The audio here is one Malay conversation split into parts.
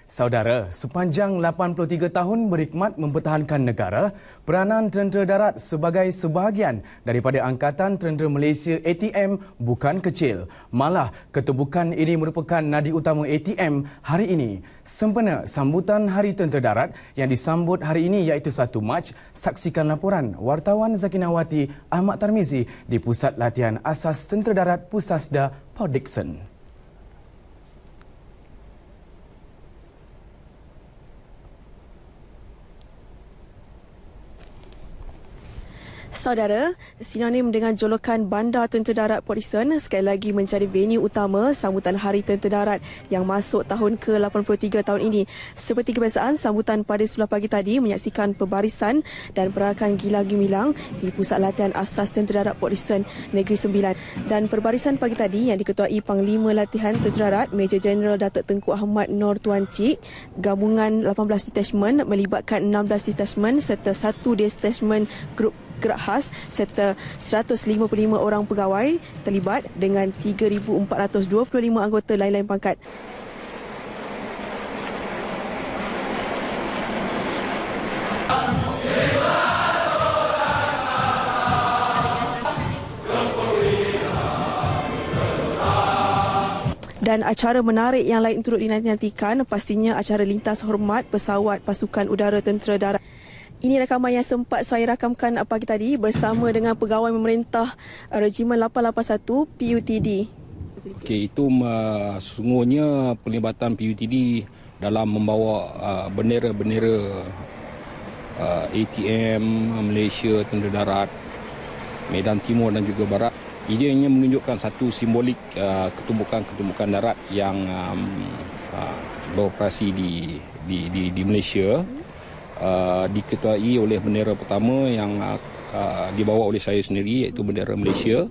Saudara, sepanjang 83 tahun berkhidmat mempertahankan negara, peranan tentera darat sebagai sebahagian daripada Angkatan Tentera Malaysia ATM bukan kecil. Malah, ketubukan ini merupakan nadi utama ATM hari ini. Sempena sambutan Hari Tentera Darat yang disambut hari ini iaitu 1 Mac, saksikan laporan wartawan Zakinawati Ahmad Tarmizi di Pusat Latihan Asas Tentera Darat Pusasda Port Dickson. Saudara, sinonim dengan jolokan Bandar Tentera Darat Port Dickson sekali lagi menjadi venue utama sambutan Hari Tentera Darat yang masuk tahun ke-83 tahun ini. Seperti kebiasaan, sambutan pada 11 pagi tadi menyaksikan pembarisan dan perarakan gila gemilang di Pusat Latihan Asas Tentera Darat Port Dickson Negeri Sembilan. Dan perbarisan pagi tadi yang diketuai Panglima Latihan Tentera Darat Major Jeneral Datuk Tengku Ahmad Nor Tuan Cik, gabungan 18 detachment melibatkan 16 detachment serta 1 detachment grup gerak khas serta 155 orang pegawai terlibat dengan 3,425 anggota lain-lain pangkat. Dan acara menarik yang lain turut dinantikan pastinya acara lintas hormat pesawat pasukan udara Tentera Darat. Ini rakaman yang sempat saya rakamkan pagi tadi bersama dengan pegawai memerintah Regimen 881 PUTD. Okey, itu sesungguhnya pelibatan PUTD dalam membawa bendera-bendera ATM Malaysia, Tentera Darat, Medan Timur dan juga Barat. Ianya menunjukkan satu simbolik ketumbukan darat yang beroperasi di Malaysia. Diketuai oleh bendera pertama yang dibawa oleh saya sendiri iaitu bendera Malaysia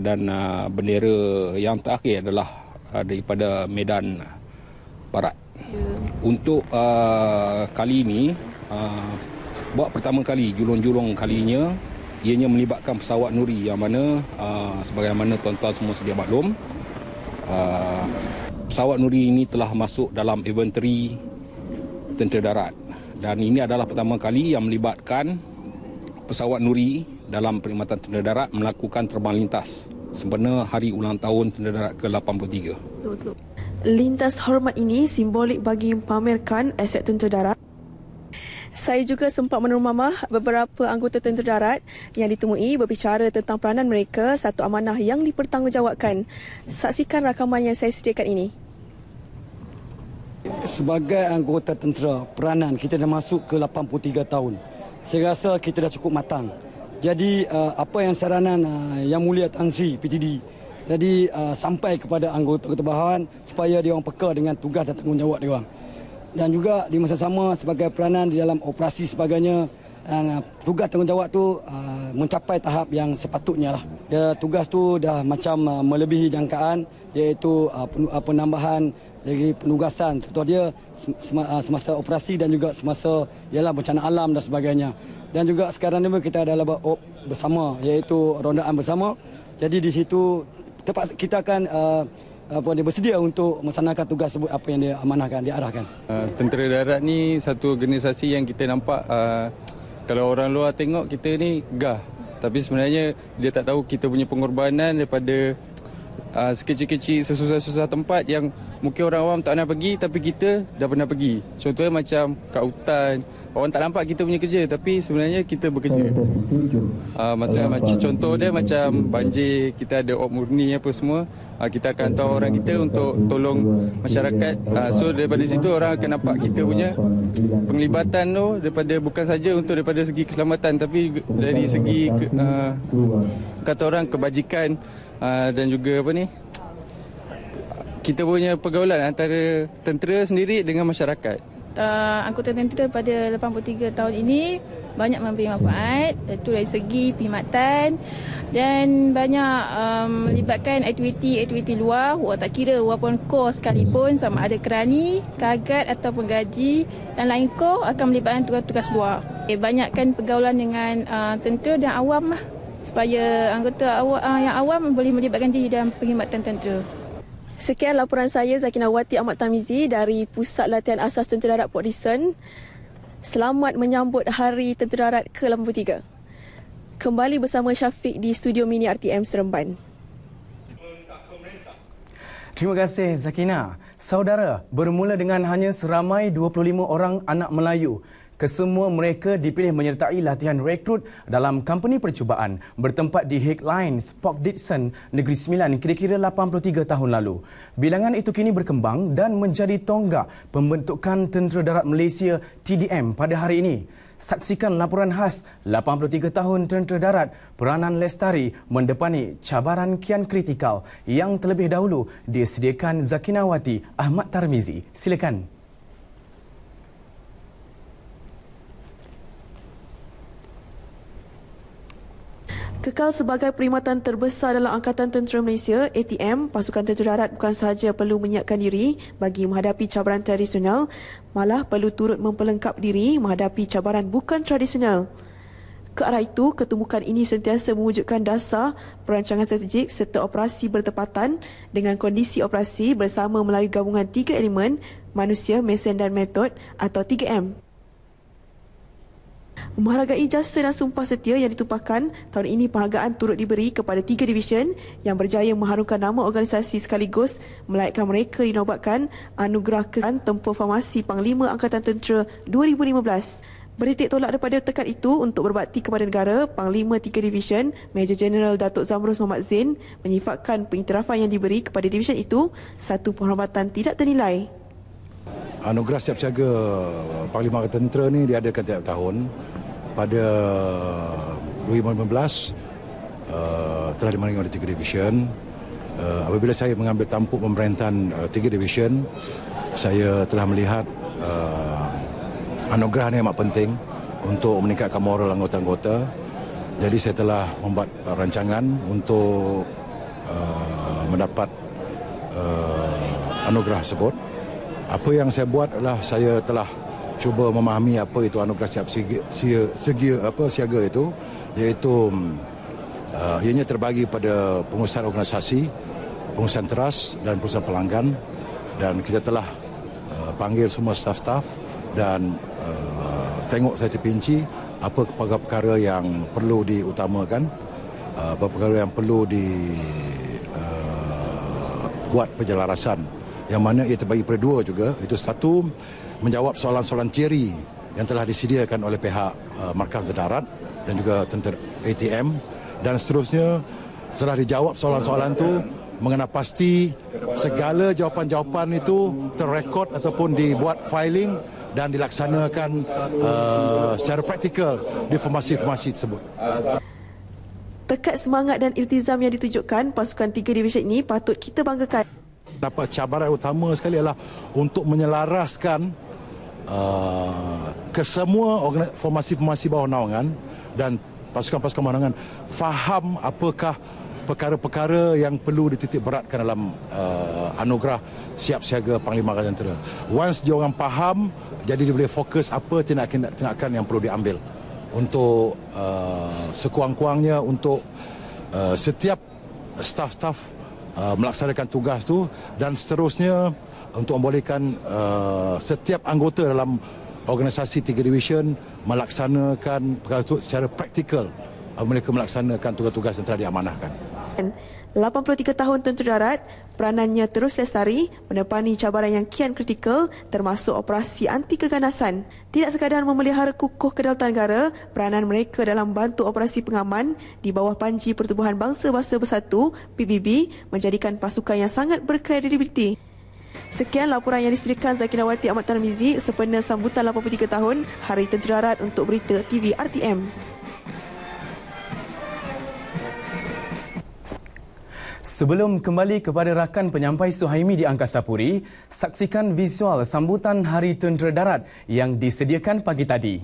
dan bendera yang terakhir adalah daripada Medan Barat. Untuk kali ini buat pertama kali julung-julung kalinya ianya melibatkan pesawat Nuri yang mana sebagaimana tuan-tuan semua sedia maklum pesawat Nuri ini telah masuk dalam infanteri Tentera Darat. Dan ini adalah pertama kali yang melibatkan pesawat Nuri dalam perkhidmatan Tentera Darat melakukan terbang lintas sempena hari ulang tahun Tentera Darat ke-83. Lintas hormat ini simbolik bagi pamerkan aset Tentera Darat. Saya juga sempat menerima beberapa anggota Tentera Darat yang ditemui berbicara tentang peranan mereka satu amanah yang dipertanggungjawabkan. Saksikan rakaman yang saya sediakan ini. Sebagai anggota tentera, peranan kita dah masuk ke 83 tahun. Saya rasa kita dah cukup matang. Jadi apa yang saranan Yang Mulia Tan Sri PTD jadi sampai kepada anggota bawahan supaya dia orang peka dengan tugas dan tanggungjawab dia orang. Dan juga di masa sama sebagai peranan di dalam operasi sebagainya, tugas tanggungjawab tu mencapai tahap yang sepatutnya lah. Tugas tu dah macam melebihi jangkaan, iaitu penambahan dari penugasan contoh dia semasa operasi dan juga semasa ialah bencana alam dan sebagainya. Dan juga sekarang ni kita ada op bersama, iaitu rondaan bersama. Jadi di situ kita akan bersedia untuk melaksanakan tugas tersebut apa yang dia amanahkan, dia arahkan. Tentera Darat ni satu organisasi yang kita nampak kalau orang luar tengok kita ni gah, tapi sebenarnya dia tak tahu kita punya pengorbanan daripada sekecil-kecil sesusah-susah tempat yang mungkin orang awam tak pernah pergi tapi kita dah pernah pergi. Contohnya macam kat hutan, orang tak nampak kita punya kerja tapi sebenarnya kita bekerja. Macam contoh dia macam banjir, kita ada op murni apa semua. Kita akan tahu orang kita untuk tolong masyarakat. So daripada situ orang akan nampak kita punya penglibatan tu daripada bukan saja untuk daripada segi keselamatan tapi dari segi kata orang kebajikan dan juga apa ni, kita punya pergaulan antara tentera sendiri dengan masyarakat. Anggota tentera pada 83 tahun ini banyak memberi manfaat, iaitu dari segi perkhidmatan dan banyak melibatkan aktiviti-aktiviti luar. Tak kira walaupun kor sekalipun, sama ada kerani, kagat atau penggaji dan lain kor akan melibatkan tugas-tugas luar. Banyakkan pergaulan dengan tentera dan awam lah, supaya anggota yang awam boleh melibatkan diri dalam perkhidmatan tentera. Sekian laporan saya, Zakinawati Ahmad Tamizi dari Pusat Latihan Asas Tentera Darat Port Dickson. Selamat menyambut Hari Tentera Darat ke-83. Kembali bersama Syafiq di Studio Mini RTM Seremban. Terima kasih Zakina. Saudara, bermula dengan hanya seramai 25 orang anak Melayu. Kesemua mereka dipilih menyertai latihan rekrut dalam company percubaan bertempat di Hague Lines, Port Dickson, Negeri Sembilan kira-kira 83 tahun lalu. Bilangan itu kini berkembang dan menjadi tonggak pembentukan Tentera Darat Malaysia TDM pada hari ini. Saksikan laporan khas 83 tahun Tentera Darat peranan Lestari mendepani cabaran kian kritikal yang terlebih dahulu disediakan Zakinawati Ahmad Tarmizi. Silakan. Kekal sebagai perkhidmatan terbesar dalam Angkatan Tentera Malaysia, ATM, pasukan tentera darat bukan sahaja perlu menyiapkan diri bagi menghadapi cabaran tradisional, malah perlu turut memperlengkap diri menghadapi cabaran bukan tradisional. Ke arah itu, ketumbukan ini sentiasa mewujudkan dasar perancangan strategik serta operasi bertepatan dengan kondisi operasi bersama melalui gabungan 3 elemen, manusia, mesin dan metod atau 3M. Menghargai jasa dan sumpah setia yang ditumpahkan, tahun ini penghargaan turut diberi kepada 3 division yang berjaya mengharumkan nama organisasi sekaligus melayakkan mereka dinobatkan Anugerah Kesan Tempur Formasi Panglima Angkatan Tentera 2015. Beritik tolak daripada tekad itu untuk berbakti kepada negara, Panglima 3 Division, Major Jeneral Datuk Zamrus Muhammad Zain menyifatkan pengiktirafan yang diberi kepada division itu satu penghormatan tidak ternilai. Anugerah Siap Siaga Panglima Angkatan Tentera ni diadakan tiap tahun. Pada 2015 telah dimenangi oleh 3 division. Apabila saya mengambil tampuk pemerintahan 3 division, saya telah melihat anugerah ini amat penting untuk meningkatkan moral anggota-anggota. Jadi saya telah membuat rancangan untuk mendapat anugerah tersebut. Apa yang saya buat adalah saya telah cuba memahami apa itu anugerah siaga itu, iaitu ianya terbagi pada pengurusan organisasi, pengurusan teras dan pengurusan pelanggan, dan kita telah panggil semua staf-staf dan tengok saya terpinci apa perkara-perkara yang perlu diutamakan, apa perkara yang perlu buat penjelarasan, yang mana ia terbagi pada 2 juga, itu satu menjawab soalan-soalan teori yang telah disediakan oleh pihak Markas Darat dan juga tentera ATM, dan seterusnya setelah dijawab soalan-soalan itu mengenai pasti segala jawapan-jawapan itu terrekod ataupun dibuat filing dan dilaksanakan secara praktikal di formasi-formasi tersebut. Tekad, semangat dan iltizam yang ditunjukkan pasukan 3 division ini patut kita banggakan. Dapat cabaran utama sekali adalah untuk menyelaraskan ke semua formasi-formasi bawah naungan dan pasukan-pasukan bawah naungan faham apakah perkara-perkara yang perlu dititik beratkan dalam anugerah Siap Siaga Panglima Angkatan Tentera. Once dia orang faham, jadi dia boleh fokus apa tindakan yang perlu diambil untuk sekurang-kurangnya untuk setiap staf-staf melaksanakan tugas tu, dan seterusnya untuk membolehkan setiap anggota dalam organisasi 3 division melaksanakan perkara itu secara praktikal. Mereka melaksanakan tugas-tugas yang telah diamanahkan. 83 tahun Tentera Darat, peranannya terus lestari menepani cabaran yang kian kritikal termasuk operasi anti keganasan. Tidak sekadar memelihara kukuh kedaulatan negara, peranan mereka dalam bantu operasi pengaman di bawah panji Pertubuhan Bangsa-Bangsa Bersatu PBB menjadikan pasukan yang sangat berkredibiliti. Sekian laporan yang disediakan Zakinawati Ahmad Tarmizi sempena sambutan 83 tahun Hari Tentera Darat untuk Berita TV RTM. Sebelum kembali kepada rakan penyampai Suhaimi di Angkasa Puri, saksikan visual sambutan Hari Tentera Darat yang disediakan pagi tadi.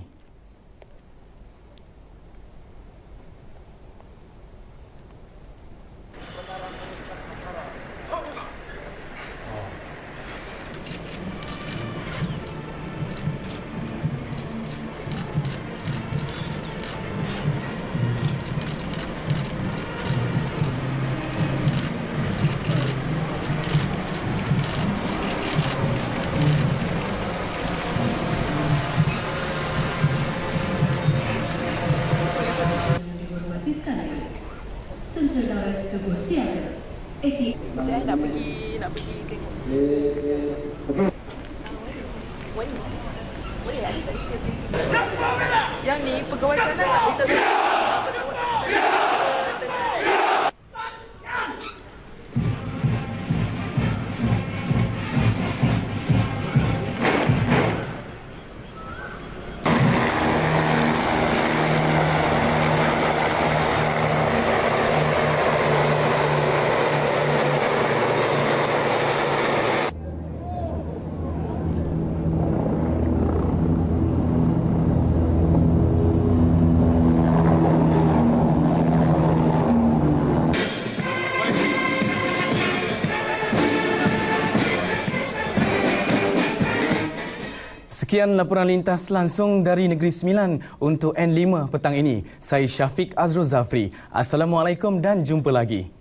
Yang ni pegawai kanan tak bisa Sekian laporan lintas langsung dari Negeri Sembilan untuk N5 petang ini. Saya Syafiq Azrul Zafri. Assalamualaikum dan jumpa lagi.